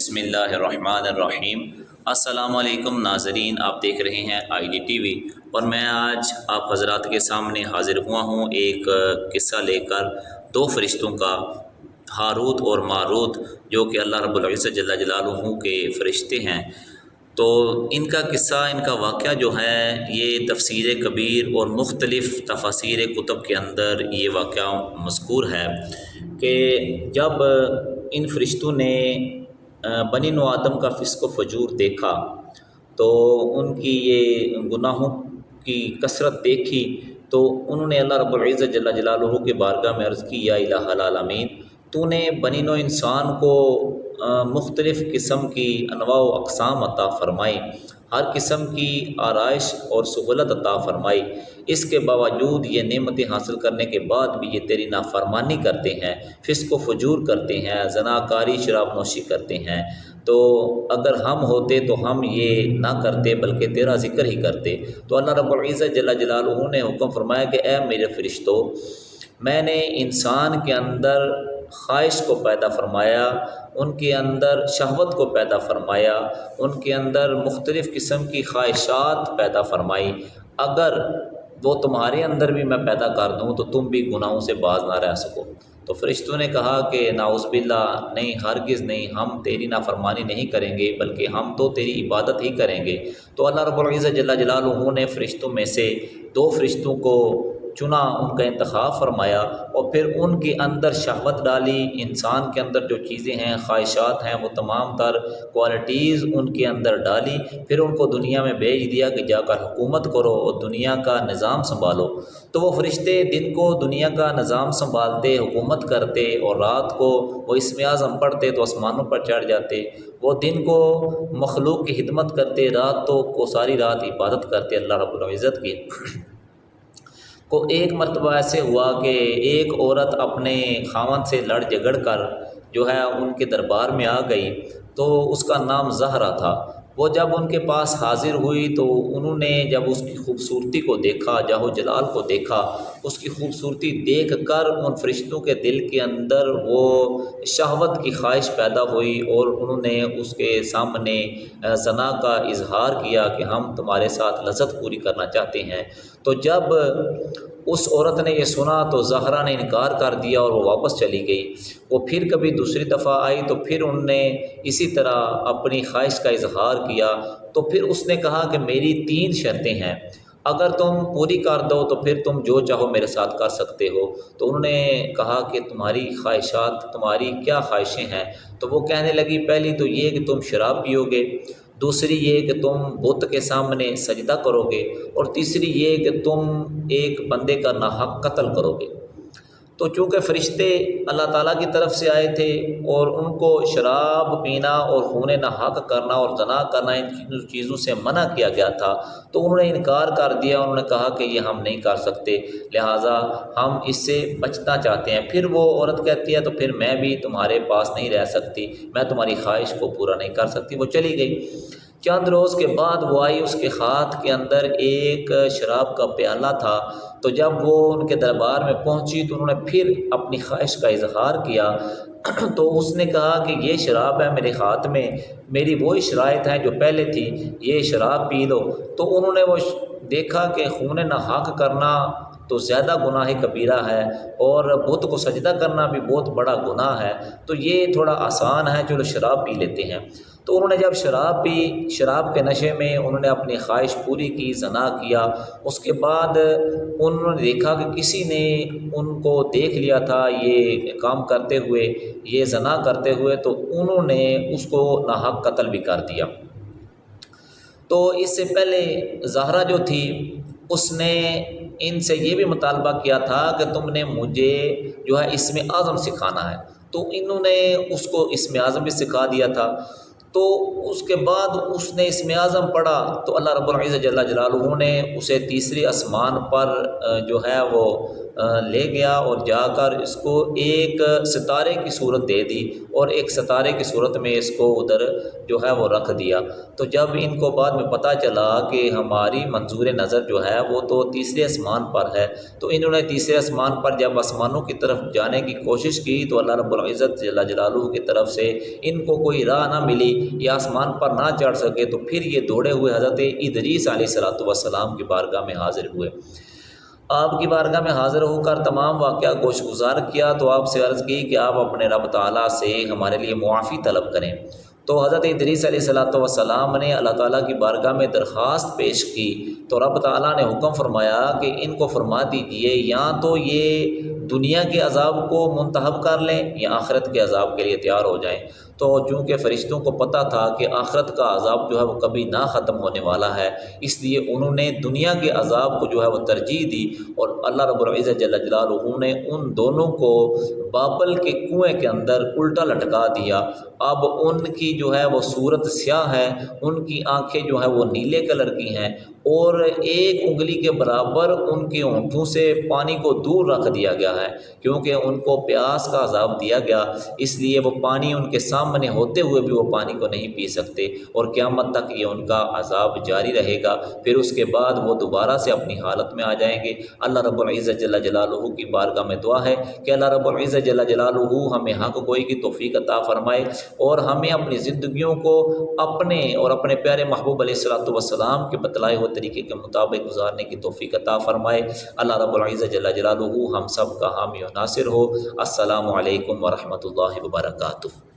بسم اللہ الرحمن الرحیم۔ السلام علیکم ناظرین، آپ دیکھ رہے ہیں آئی ڈی ٹی وی اور میں آج آپ حضرات کے سامنے حاضر ہوا ہوں ایک قصہ لے کر دو فرشتوں کا، ہاروت اور ماروت، جو کہ اللہ رب العزت جل جلالہ کے فرشتے ہیں۔ تو ان کا قصہ، ان کا واقعہ جو ہے یہ تفسیر کبیر اور مختلف تفاسیر کتب کے اندر یہ واقعہ مذکور ہے کہ جب ان فرشتوں نے بنی نوح آدم کا فسق و فجور دیکھا تو ان کی یہ گناہوں کی کثرت دیکھی تو انہوں نے اللہ رب العزت جل جلالہ کے بارگاہ میں عرض کی، یا الہ العالمین، تو نے بنی نوع انسان کو مختلف قسم کی انواع و اقسام عطا فرمائی، ہر قسم کی آرائش اور سہولت عطا فرمائی، اس کے باوجود یہ نعمتیں حاصل کرنے کے بعد بھی یہ تیری نافرمانی کرتے ہیں، فسق و فجور کرتے ہیں، زناکاری، شراب نوشی کرتے ہیں۔ تو اگر ہم ہوتے تو ہم یہ نہ کرتے بلکہ تیرا ذکر ہی کرتے۔ تو اللہ رب العزت جل جلالہ نے حکم فرمایا کہ اے میرے فرشتو، میں نے انسان کے اندر خواہش کو پیدا فرمایا، ان کے اندر شہوت کو پیدا فرمایا، ان کے اندر مختلف قسم کی خواہشات پیدا فرمائی۔ اگر وہ تمہارے اندر بھی میں پیدا کر دوں تو تم بھی گناہوں سے باز نہ رہ سکو۔ تو فرشتوں نے کہا کہ نعوذ باللہ، نہیں، ہرگز نہیں، ہم تیری نافرمانی نہیں کریں گے بلکہ ہم تو تیری عبادت ہی کریں گے۔ تو اللہ رب العزت جل جلالہ نے فرشتوں میں سے دو فرشتوں کو چنا، ان کا انتخاب فرمایا اور پھر ان کے اندر شہوت ڈالی، انسان کے اندر جو چیزیں ہیں، خواہشات ہیں، وہ تمام تر کوالٹیز ان کے اندر ڈالی، پھر ان کو دنیا میں بھیج دیا کہ جا کر حکومت کرو اور دنیا کا نظام سنبھالو۔ تو وہ فرشتے دن کو دنیا کا نظام سنبھالتے، حکومت کرتے، اور رات کو وہ اسم اعظم پڑھتے تو آسمانوں پر چڑھ جاتے۔ وہ دن کو مخلوق کی خدمت کرتے، رات کو ساری رات عبادت کرتے اللہ رب العزت کی۔ کو ایک مرتبہ ایسے ہوا کہ ایک عورت اپنے خاوند سے لڑ جھگڑ کر جو ہے ان کے دربار میں آ گئی، تو اس کا نام زہرا تھا۔ وہ جب ان کے پاس حاضر ہوئی تو انہوں نے جب اس کی خوبصورتی کو دیکھا، جاہ و جلال کو دیکھا، اس کی خوبصورتی دیکھ کر ان فرشتوں کے دل کے اندر وہ شہوت کی خواہش پیدا ہوئی اور انہوں نے اس کے سامنے زنا کا اظہار کیا کہ ہم تمہارے ساتھ لذت پوری کرنا چاہتے ہیں۔ تو جب اس عورت نے یہ سنا تو زہرا نے انکار کر دیا اور وہ واپس چلی گئی۔ وہ پھر کبھی دوسری دفعہ آئی تو پھر انہوں نے اسی طرح اپنی خواہش کا اظہار کیا۔ تو پھر اس نے کہا کہ میری 3 شرطیں ہیں، اگر تم پوری کر دو تو پھر تم جو چاہو میرے ساتھ کر سکتے ہو۔ تو انہوں نے کہا کہ تمہاری خواہشات، تمہاری کیا خواہشیں ہیں؟ تو وہ کہنے لگی، پہلی تو یہ کہ تم شراب پیو گے، دوسری یہ کہ تم بت کے سامنے سجدہ کرو گے، اور تیسری یہ کہ تم ایک بندے کا ناحق قتل کرو گے۔ تو چونکہ فرشتے اللہ تعالیٰ کی طرف سے آئے تھے اور ان کو شراب پینا اور خون ناحق کرنا اور زنا کرنا، ان چیزوں سے منع کیا گیا تھا، تو انہوں نے انکار کر دیا۔ انہوں نے کہا کہ یہ ہم نہیں کر سکتے، لہٰذا ہم اس سے بچنا چاہتے ہیں۔ پھر وہ عورت کہتی ہے تو پھر میں بھی تمہارے پاس نہیں رہ سکتی، میں تمہاری خواہش کو پورا نہیں کر سکتی۔ وہ چلی گئی۔ چند روز کے بعد وہ آئی، اس کے ہاتھ کے اندر ایک شراب کا پیالہ تھا۔ تو جب وہ ان کے دربار میں پہنچی تو انہوں نے پھر اپنی خواہش کا اظہار کیا۔ تو اس نے کہا کہ یہ شراب ہے میرے ہاتھ میں، میری وہی شرائط ہیں جو پہلے تھی، یہ شراب پی لو۔ تو انہوں نے وہ دیکھا کہ خون ناحق کرنا تو زیادہ گناہ کبیرہ ہے اور بت کو سجدہ کرنا بھی بہت بڑا گناہ ہے، تو یہ تھوڑا آسان ہے، چلو شراب پی لیتے ہیں۔ تو انہوں نے جب شراب پی، شراب کے نشے میں انہوں نے اپنی خواہش پوری کی، زنا کیا۔ اس کے بعد انہوں نے دیکھا کہ کسی نے ان کو دیکھ لیا تھا یہ کام کرتے ہوئے، یہ زنا کرتے ہوئے، تو انہوں نے اس کو ناحق قتل بھی کر دیا۔ تو اس سے پہلے زہرا جو تھی اس نے ان سے یہ بھی مطالبہ کیا تھا کہ تم نے مجھے جو ہے اسم اعظم سکھانا ہے، تو انہوں نے اس کو اسم اعظم بھی سکھا دیا تھا۔ تو اس کے بعد اس نے اسم اعظم پڑھا تو اللہ رب العزت جل جلالہ نے اسے تیسری آسمان پر جو ہے وہ لے گیا اور جا کر اس کو ایک ستارے کی صورت دے دی اور ایک ستارے کی صورت میں اس کو ادھر جو ہے وہ رکھ دیا۔ تو جب ان کو بعد میں پتہ چلا کہ ہماری منظور نظر جو ہے وہ تو تیسرے آسمان پر ہے، تو انہوں نے تیسرے آسمان پر جب آسمانوں کی طرف جانے کی کوشش کی تو اللہ رب العزت جل جلالہ کی طرف سے ان کو کوئی راہ نہ ملی یا آسمان پر نہ چڑھ سکے، تو پھر یہ دوڑے ہوئے حضرت ادریس علیہ السلام کی بارگاہ میں حاضر ہوئے۔ آپ کی بارگاہ میں حاضر ہو کر تمام واقعہ گوش گزار کیا تو آپ سے عرض کی کہ آپ اپنے رب تعالیٰ سے ہمارے لیے معافی طلب کریں۔ تو حضرت ادریس علیہ السلام نے اللہ تعالیٰ کی بارگاہ میں درخواست پیش کی تو رب تعالیٰ نے حکم فرمایا کہ ان کو فرما دیجئے یا تو یہ دنیا کے عذاب کو منتخب کر لیں یا آخرت کے عذاب کے لیے تیار ہو جائیں۔ تو چونکہ فرشتوں کو پتہ تھا کہ آخرت کا عذاب جو ہے وہ کبھی نہ ختم ہونے والا ہے، اس لیے انہوں نے دنیا کے عذاب کو جو ہے وہ ترجیح دی، اور اللہ رب العزت جل جلالہ نے ان دونوں کو بابل کے کنویں کے اندر الٹا لٹکا دیا۔ اب ان کی جو ہے وہ صورت سیاہ ہے، ان کی آنکھیں جو ہیں وہ نیلے کلر کی ہیں، اور ایک انگلی کے برابر ان کے ہونٹوں سے پانی کو دور رکھ دیا گیا ہے، کیونکہ ان کو پیاس کا عذاب دیا گیا، اس لیے وہ پانی ان کے سامنے ہوتے ہوئے بھی وہ پانی کو نہیں پی سکتے، اور قیامت تک یہ ان کا عذاب جاری رہے گا۔ پھر اس کے بعد وہ دوبارہ سے اپنی حالت میں آ جائیں گے۔ اللہ رب العزت جل جلالہ کی بارگاہ میں دعا ہے کہ اللہ رب العزت جل جلالہ ہمیں حق گوئی کی توفیق عطا فرمائے، اور ہمیں اپنی زندگیوں کو اپنے اور اپنے پیارے محبوب علیہ السلام کے بتلائے ہوئے طریقے کے مطابق گزارنے کی توفیق عطا فرمائے۔ اللہ رب العزت جل جلالہ ہم سب کا حامی و ناصر ہو۔ السلام علیکم ورحمۃ اللہ وبرکاتہ۔